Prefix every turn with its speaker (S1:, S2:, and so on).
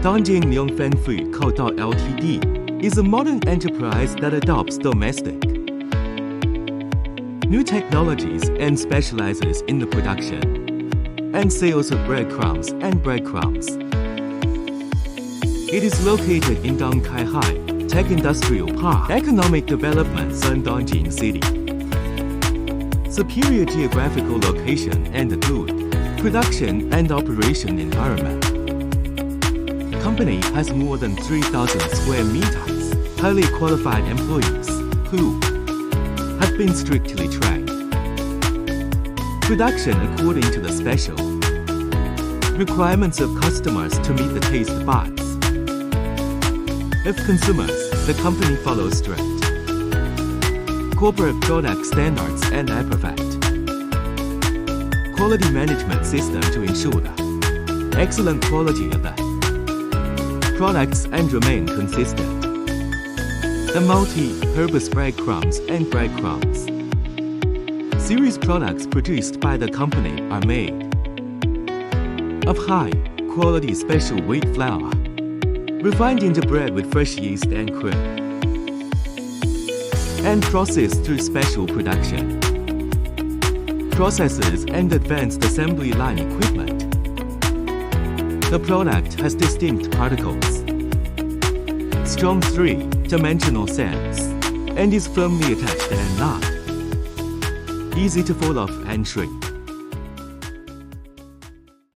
S1: Dongying Lianfeng Ltd is a modern enterprise that adopts domestic new technologies and specializes in the production and sales of breadcrumbs and breadcrumbs. It is located in Dongying Tech Industrial Park, Economic Development Zone, Dongying City. Superior geographical location and a good production and operation environment. Company has more than 3,000 square meters, highly qualified employees who have been strictly trained. Production according to the special requirements of customers to meet the taste buds of consumers. The company follows strict corporate product standards and a perfect quality management system to ensure the excellent quality of the products and remain consistent. The multi-purpose breadcrumbs and breadcrumbs series products produced by the company are made of high-quality special wheat flour, refined into bread with fresh yeast and cream, and processed through special production processes and advanced assembly line equipment. The product has distinct particles, strong three-dimensional sense, and is firmly attached and not easy to fall off and shrink.